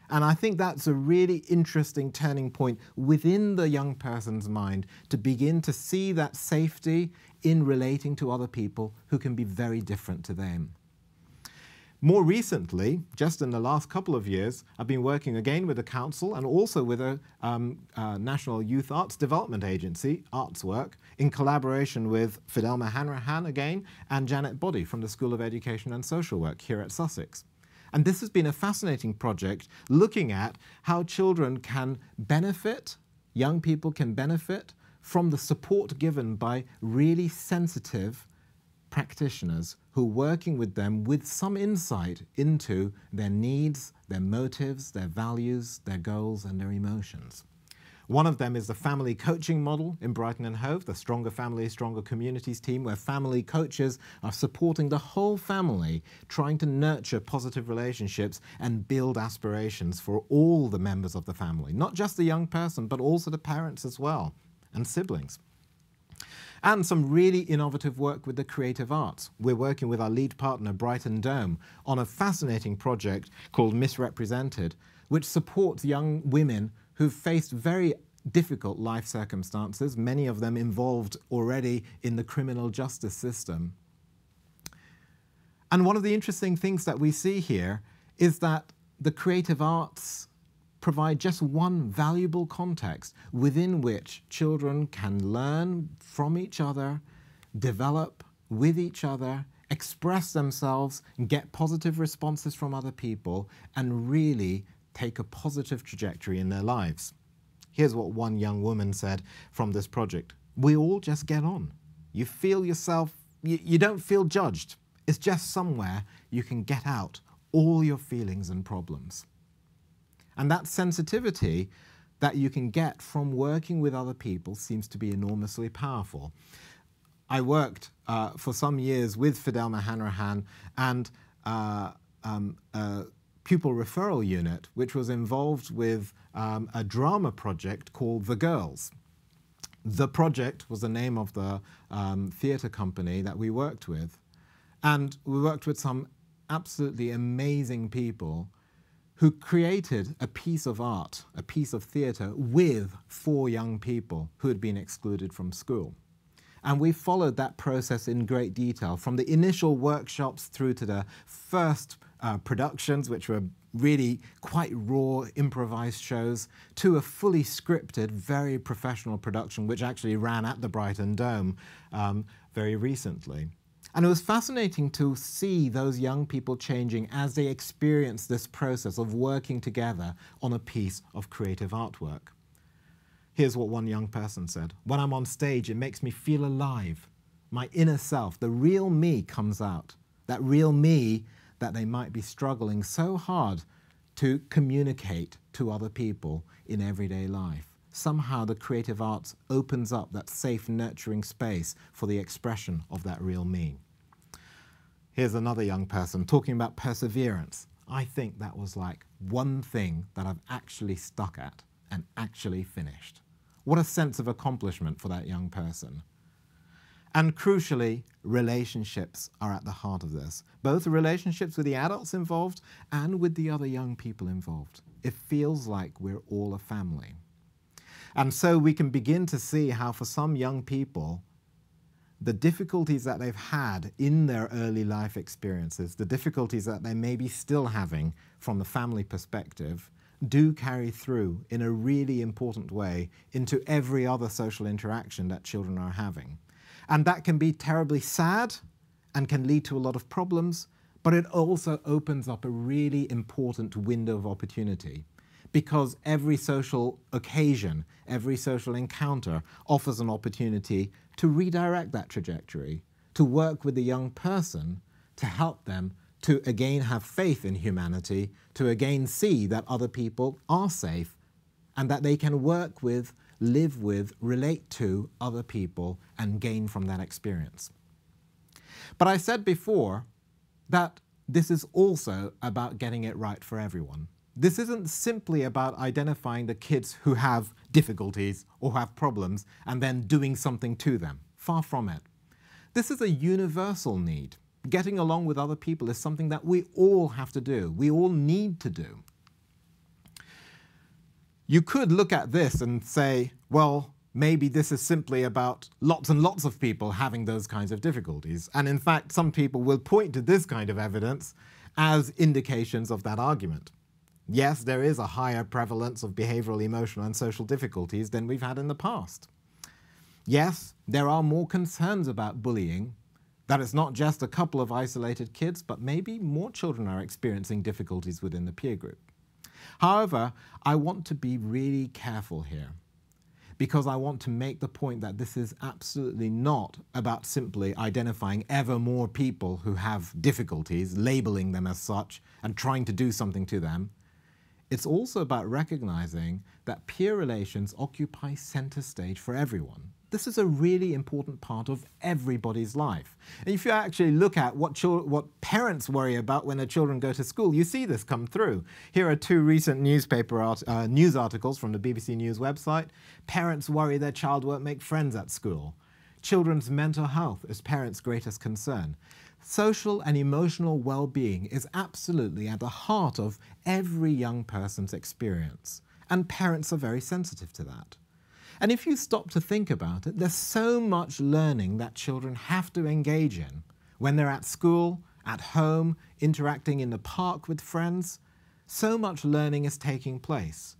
And I think that's a really interesting turning point within the young person's mind to begin to see that safety in relating to other people who can be very different to them. More recently, just in the last couple of years, I've been working again with the council and also with a National Youth Arts Development Agency, Artswork, in collaboration with Fidelma Hanrahan again and Janet Boddy from the School of Education and Social Work here at Sussex. And this has been a fascinating project looking at how children can benefit, young people can benefit from the support given by really sensitive practitioners who are working with them with some insight into their needs, their motives, their values, their goals and their emotions. One of them is the family coaching model in Brighton and Hove, the Stronger Families, Stronger Communities team, where family coaches are supporting the whole family, trying to nurture positive relationships and build aspirations for all the members of the family, not just the young person, but also the parents as well, and siblings. And some really innovative work with the creative arts. We're working with our lead partner, Brighton Dome, on a fascinating project called Misrepresented, which supports young women who've faced very difficult life circumstances, many of them involved already in the criminal justice system. And one of the interesting things that we see here is that the creative arts provide just one valuable context within which children can learn from each other, develop with each other, express themselves, get positive responses from other people, and really take a positive trajectory in their lives. Here's what one young woman said from this project: "We all just get on. You feel yourself, you don't feel judged. It's just somewhere you can get out all your feelings and problems." And that sensitivity that you can get from working with other people seems to be enormously powerful. I worked for some years with Fidelma Hanrahan and a pupil referral unit, which was involved with a drama project called The Girls. The project was the name of the theatre company that we worked with. And we worked with some absolutely amazing people who created a piece of art, a piece of theatre, with 4 young people who had been excluded from school. And we followed that process in great detail, from the initial workshops through to the first productions, which were really quite raw, improvised shows, to a fully scripted, very professional production, which actually ran at the Brighton Dome very recently. And it was fascinating to see those young people changing as they experienced this process of working together on a piece of creative artwork. Here's what one young person said: "When I'm on stage, it makes me feel alive. My inner self, the real me, comes out. That real me that they might be struggling so hard to communicate to other people in everyday life. Somehow the creative arts opens up that safe, nurturing space for the expression of that real me." Here's another young person talking about perseverance. I think that was like one thing that I've actually stuck at and actually finished. What a sense of accomplishment for that young person. And crucially, relationships are at the heart of this. Both the relationships with the adults involved and with the other young people involved. It feels like we're all a family. And so we can begin to see how for some young people, the difficulties that they've had in their early life experiences, the difficulties that they may be still having from the family perspective, do carry through in a really important way into every other social interaction that children are having. And that can be terribly sad and can lead to a lot of problems, but it also opens up a really important window of opportunity, because every social occasion, every social encounter offers an opportunity to redirect that trajectory, to work with the young person to help them to again have faith in humanity, to again see that other people are safe and that they can work with, live with, relate to other people and gain from that experience. But I said before that this is also about getting it right for everyone. This isn't simply about identifying the kids who have difficulties or have problems and then doing something to them. Far from it. This is a universal need. Getting along with other people is something that we all have to do. We all need to do. You could look at this and say, well, maybe this is simply about lots and lots of people having those kinds of difficulties. And in fact, some people will point to this kind of evidence as indications of that argument. Yes, there is a higher prevalence of behavioral, emotional, and social difficulties than we've had in the past. Yes, there are more concerns about bullying, that it's not just a couple of isolated kids, but maybe more children are experiencing difficulties within the peer group. However, I want to be really careful here, because I want to make the point that this is absolutely not about simply identifying ever more people who have difficulties, labeling them as such, and trying to do something to them. It's also about recognizing that peer relations occupy center stage for everyone. This is a really important part of everybody's life. And if you actually look at what parents worry about when their children go to school, you see this come through. Here are two recent news articles from the BBC News website. Parents worry their child won't make friends at school. Children's mental health is parents' greatest concern. Social and emotional well-being is absolutely at the heart of every young person's experience, and parents are very sensitive to that. And if you stop to think about it, there's so much learning that children have to engage in when they're at school, at home, interacting in the park with friends. So much learning is taking place.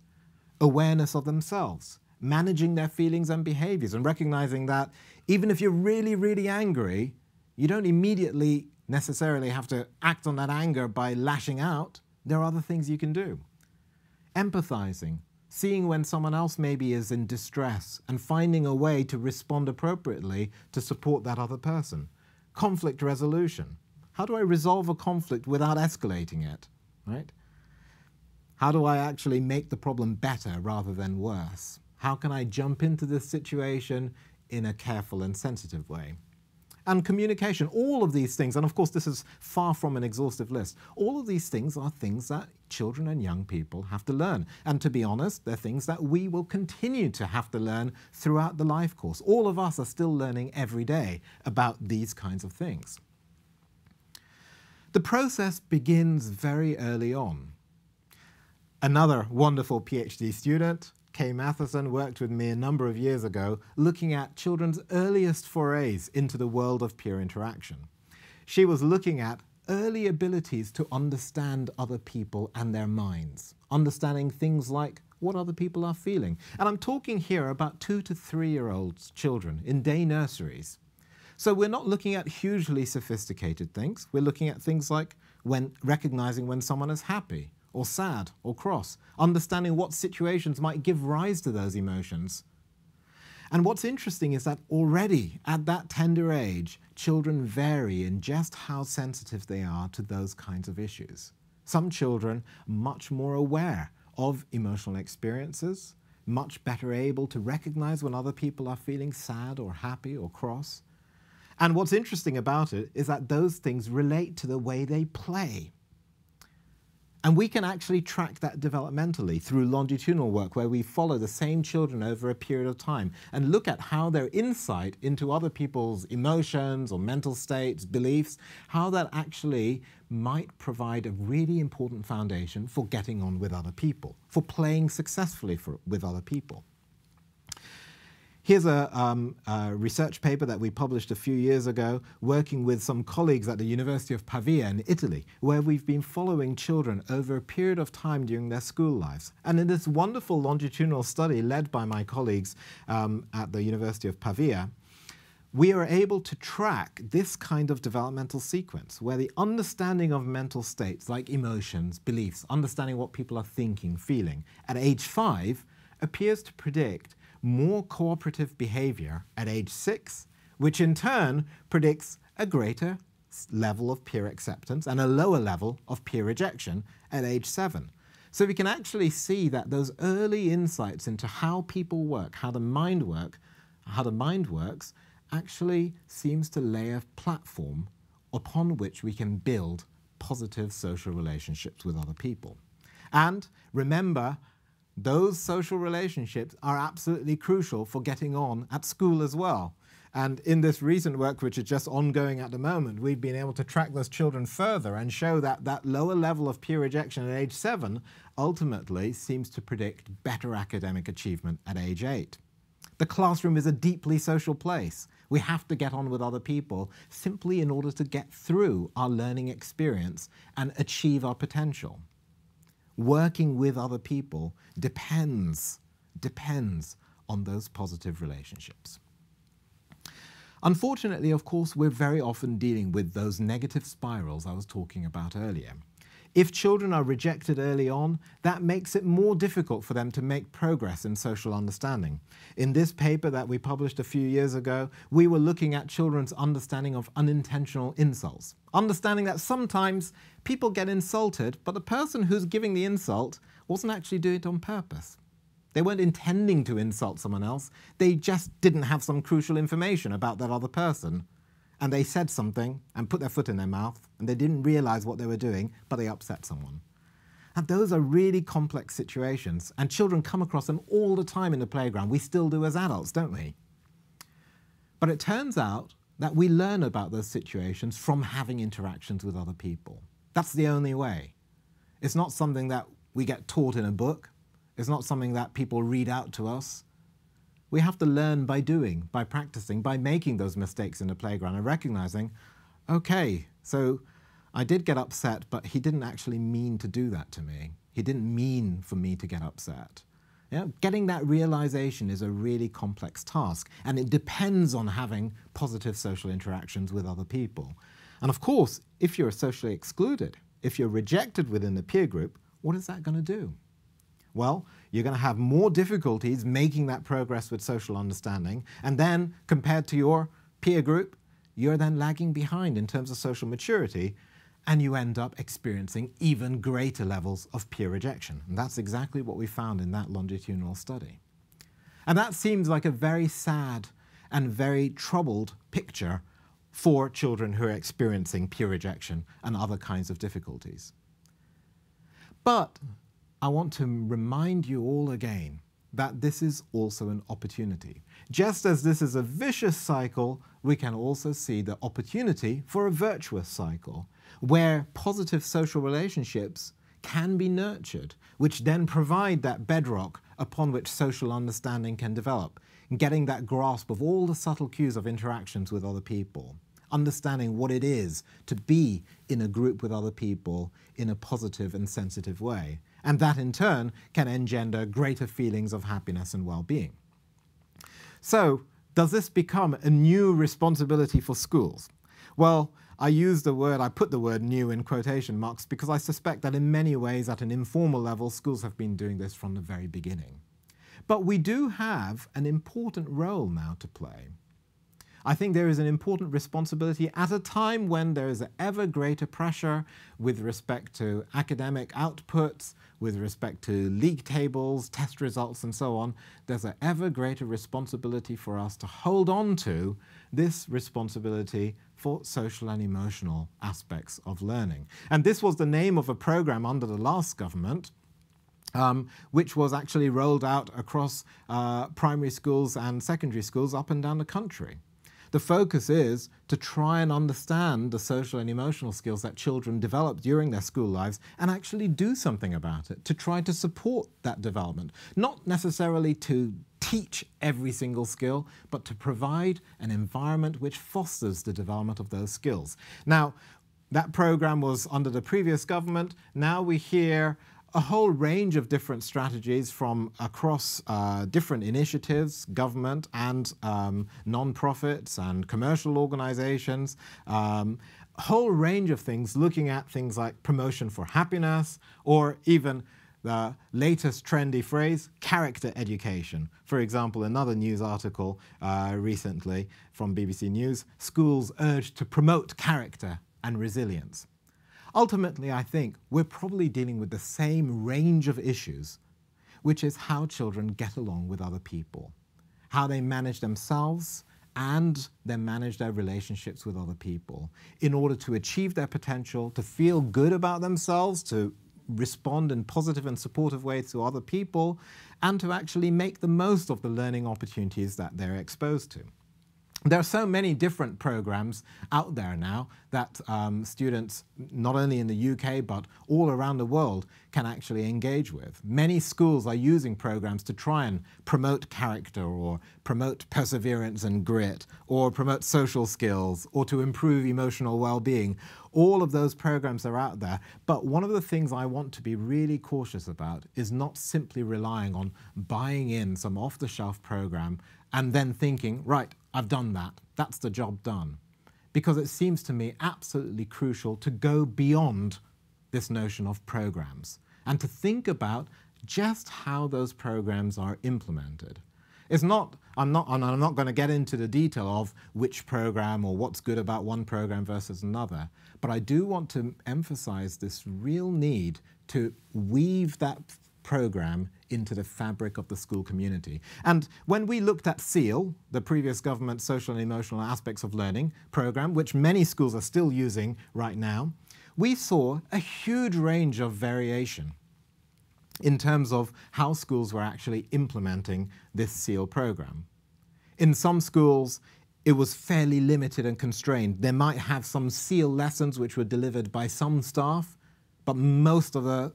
Awareness of themselves, managing their feelings and behaviors, and recognizing that even if you're really, really angry, you don't immediately necessarily have to act on that anger by lashing out. There are other things you can do. Empathizing, seeing when someone else maybe is in distress and finding a way to respond appropriately to support that other person. Conflict resolution. How do I resolve a conflict without escalating it, right? How do I actually make the problem better rather than worse? How can I jump into this situation in a careful and sensitive way? And communication, all of these things, and of course this is far from an exhaustive list, all of these things are things that children and young people have to learn. And to be honest, they're things that we will continue to have to learn throughout the life course. All of us are still learning every day about these kinds of things. The process begins very early on. Another wonderful PhD student, Kay Matheson, worked with me a number of years ago looking at children's earliest forays into the world of peer interaction. She was looking at early abilities to understand other people and their minds, understanding things like what other people are feeling. And I'm talking here about 2 to 3-year-old children in day nurseries. So we're not looking at hugely sophisticated things. We're looking at things like recognizing when someone is happy, or sad, or cross, understanding what situations might give rise to those emotions. And what's interesting is that already at that tender age, children vary in just how sensitive they are to those kinds of issues. Some children are much more aware of emotional experiences, much better able to recognize when other people are feeling sad or happy or cross. And what's interesting about it is that those things relate to the way they play. And we can actually track that developmentally through longitudinal work where we follow the same children over a period of time and look at how their insight into other people's emotions or mental states, beliefs, how that actually might provide a really important foundation for getting on with other people, for playing successfully with other people. Here's a research paper that we published a few years ago working with some colleagues at the University of Pavia in Italy, where we've been following children over a period of time during their school lives. And in this wonderful longitudinal study led by my colleagues at the University of Pavia, we are able to track this kind of developmental sequence where the understanding of mental states like emotions, beliefs, understanding what people are thinking, feeling, at age 5 appears to predict more cooperative behavior at age 6, which in turn predicts a greater level of peer acceptance and a lower level of peer rejection at age 7. So we can actually see that those early insights into how people work, how the mind works, actually seems to lay a platform upon which we can build positive social relationships with other people. And remember, those social relationships are absolutely crucial for getting on at school as well. And in this recent work, which is just ongoing at the moment, we've been able to track those children further and show that that lower level of peer rejection at age 7 ultimately seems to predict better academic achievement at age 8. The classroom is a deeply social place. We have to get on with other people simply in order to get through our learning experience and achieve our potential. Working with other people depends on those positive relationships. Unfortunately, of course, we're very often dealing with those negative spirals I was talking about earlier. If children are rejected early on, that makes it more difficult for them to make progress in social understanding. In this paper that we published a few years ago, we were looking at children's understanding of unintentional insults. Understanding that sometimes people get insulted, but the person who's giving the insult wasn't actually doing it on purpose. They weren't intending to insult someone else. They just didn't have some crucial information about that other person. And they said something and put their foot in their mouth, and they didn't realize what they were doing, but they upset someone. And those are really complex situations, and children come across them all the time in the playground. We still do as adults, don't we? But it turns out that we learn about those situations from having interactions with other people. That's the only way. It's not something that we get taught in a book. It's not something that people read out to us. We have to learn by doing, by practicing, by making those mistakes in the playground and recognizing, okay, so I did get upset, but he didn't actually mean to do that to me. He didn't mean for me to get upset. You know, getting that realization is a really complex task, and it depends on having positive social interactions with other people. And of course, if you're socially excluded, if you're rejected within the peer group, what is that going to do? Well, you're going to have more difficulties making that progress with social understanding, and then compared to your peer group, you're then lagging behind in terms of social maturity, and you end up experiencing even greater levels of peer rejection. And that's exactly what we found in that longitudinal study. And that seems like a very sad and very troubled picture for children who are experiencing peer rejection and other kinds of difficulties. But I want to remind you all again that this is also an opportunity. Just as this is a vicious cycle, we can also see the opportunity for a virtuous cycle, where positive social relationships can be nurtured, which then provide that bedrock upon which social understanding can develop, getting that grasp of all the subtle cues of interactions with other people, understanding what it is to be in a group with other people in a positive and sensitive way. And that in turn can engender greater feelings of happiness and well-being. So, does this become a new responsibility for schools? Well, I put the word new in quotation marks because I suspect that in many ways at an informal level, schools have been doing this from the very beginning. But we do have an important role now to play. I think there is an important responsibility at a time when there is ever greater pressure with respect to academic outputs, with respect to league tables, test results, and so on. There's an ever greater responsibility for us to hold on to this responsibility for social and emotional aspects of learning. And this was the name of a program under the last government, which was actually rolled out across primary schools and secondary schools up and down the country. The focus is to try and understand the social and emotional skills that children develop during their school lives and actually do something about it, to try to support that development. Not necessarily to teach every single skill, but to provide an environment which fosters the development of those skills. Now, that program was under the previous government. Now we hear a whole range of different strategies from across different initiatives, government and non-profits and commercial organizations, a whole range of things looking at things like promotion for happiness or even the latest trendy phrase, character education. For example, another news article recently from BBC News, schools urged to promote character and resilience. Ultimately, I think we're probably dealing with the same range of issues, which is how children get along with other people, how they manage themselves and then manage their relationships with other people in order to achieve their potential, to feel good about themselves, to respond in positive and supportive ways to other people, and to actually make the most of the learning opportunities that they're exposed to. There are so many different programs out there now that students, not only in the UK, but all around the world, can actually engage with. Many schools are using programs to try and promote character or promote perseverance and grit or promote social skills or to improve emotional well-being. All of those programs are out there, but one of the things I want to be really cautious about is not simply relying on buying in some off-the-shelf program and then thinking, right, I've done that, that's the job done. Because it seems to me absolutely crucial to go beyond this notion of programs and to think about just how those programs are implemented. It's not, I'm not going to get into the detail of which program or what's good about one program versus another, but I do want to emphasize this real need to weave that program into the fabric of the school community. And when we looked at SEAL, the previous government social and emotional aspects of learning program, which many schools are still using right now, we saw a huge range of variation in terms of how schools were actually implementing this SEAL program. In some schools, it was fairly limited and constrained. They might have some SEAL lessons which were delivered by some staff, but most of the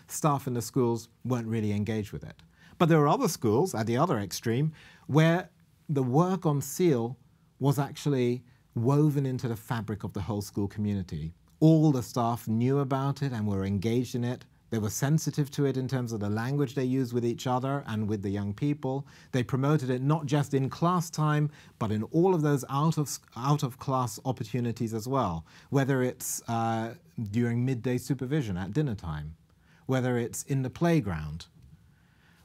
staff in the schools weren't really engaged with it. But there are other schools at the other extreme where the work on SEAL was actually woven into the fabric of the whole school community. All the staff knew about it and were engaged in it. They were sensitive to it in terms of the language they used with each other and with the young people. They promoted it not just in class time, but in all of those out of class opportunities as well, whether it's during midday supervision at dinner time, whether it's in the playground,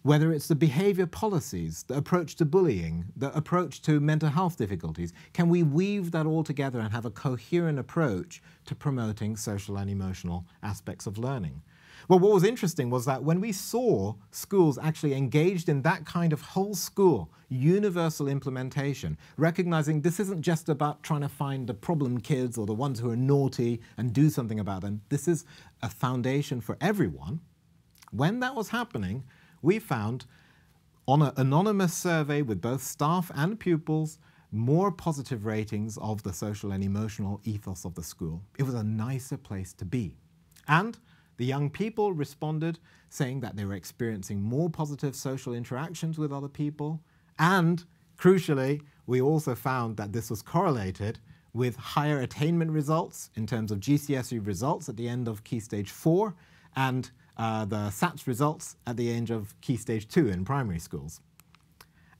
whether it's the behavior policies, the approach to bullying, the approach to mental health difficulties. Can we weave that all together and have a coherent approach to promoting social and emotional aspects of learning? Well, what was interesting was that when we saw schools actually engaged in that kind of whole school, universal implementation, recognizing this isn't just about trying to find the problem kids or the ones who are naughty and do something about them. This is a foundation for everyone. When that was happening, we found on an anonymous survey with both staff and pupils, more positive ratings of the social and emotional ethos of the school. It was a nicer place to be. And the young people responded saying that they were experiencing more positive social interactions with other people. And crucially, we also found that this was correlated with higher attainment results in terms of GCSE results at the end of Key Stage 4 and the SATS results at the end of Key Stage 2 in primary schools.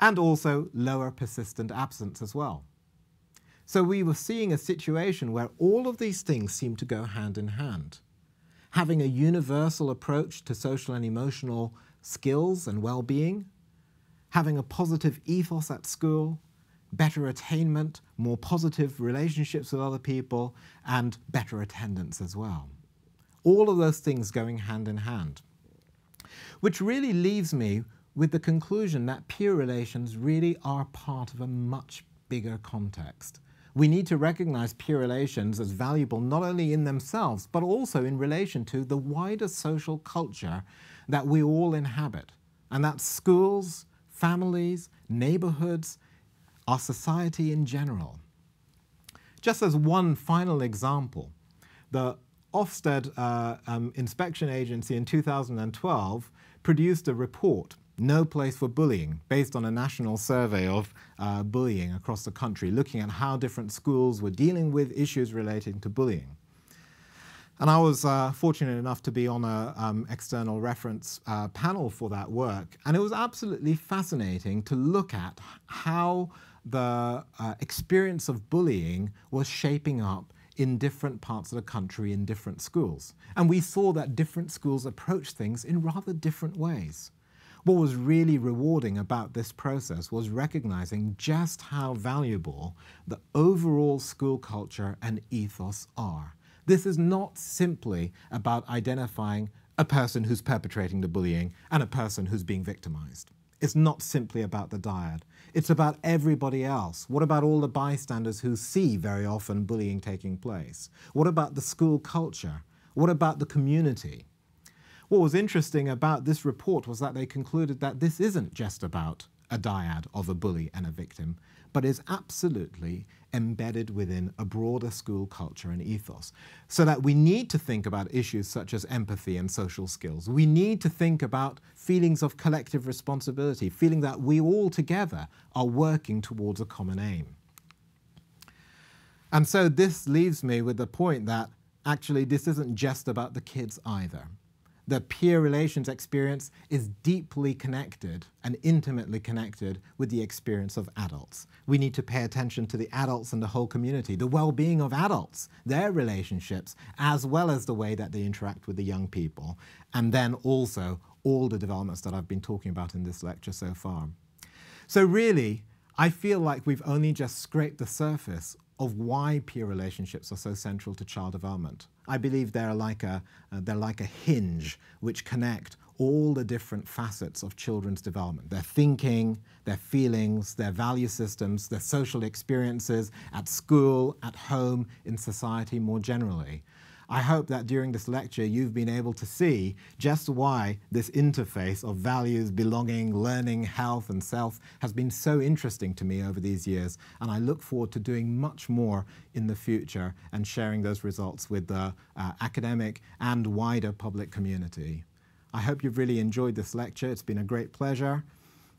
And also lower persistent absence as well. So we were seeing a situation where all of these things seemed to go hand in hand. Having a universal approach to social and emotional skills and well-being, having a positive ethos at school, better attainment, more positive relationships with other people, and better attendance as well. All of those things going hand in hand. Which really leaves me with the conclusion that peer relations really are part of a much bigger context. We need to recognize peer relations as valuable not only in themselves, but also in relation to the wider social culture that we all inhabit. And that's schools, families, neighborhoods, our society in general. Just as one final example, the Ofsted Inspection Agency in 2012 produced a report, No Place for Bullying, based on a national survey of bullying across the country, looking at how different schools were dealing with issues relating to bullying. And I was fortunate enough to be on an external reference panel for that work, and it was absolutely fascinating to look at how the experience of bullying was shaping up in different parts of the country in different schools. And we saw that different schools approach things in rather different ways. What was really rewarding about this process was recognizing just how valuable the overall school culture and ethos are. This is not simply about identifying a person who's perpetrating the bullying and a person who's being victimized. It's not simply about the dyad. It's about everybody else. What about all the bystanders who see very often bullying taking place? What about the school culture? What about the community? What was interesting about this report was that they concluded that this isn't just about a dyad of a bully and a victim, but is absolutely embedded within a broader school culture and ethos. So that we need to think about issues such as empathy and social skills. We need to think about feelings of collective responsibility, feeling that we all together are working towards a common aim. And so this leaves me with the point that actually this isn't just about the kids either. The peer relations experience is deeply connected and intimately connected with the experience of adults. We need to pay attention to the adults and the whole community, the well-being of adults, their relationships, as well as the way that they interact with the young people, and then also all the developments that I've been talking about in this lecture so far. So really, I feel like we've only just scraped the surface of why peer relationships are so central to child development. I believe they're like a hinge which connect all the different facets of children's development. Their thinking, their feelings, their value systems, their social experiences at school, at home, in society more generally. I hope that during this lecture you've been able to see just why this interface of values, belonging, learning, health and self has been so interesting to me over these years, and I look forward to doing much more in the future and sharing those results with the academic and wider public community. I hope you've really enjoyed this lecture. It's been a great pleasure.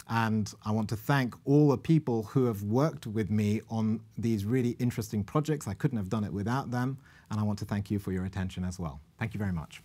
And I want to thank all the people who have worked with me on these really interesting projects. I couldn't have done it without them. And I want to thank you for your attention as well. Thank you very much.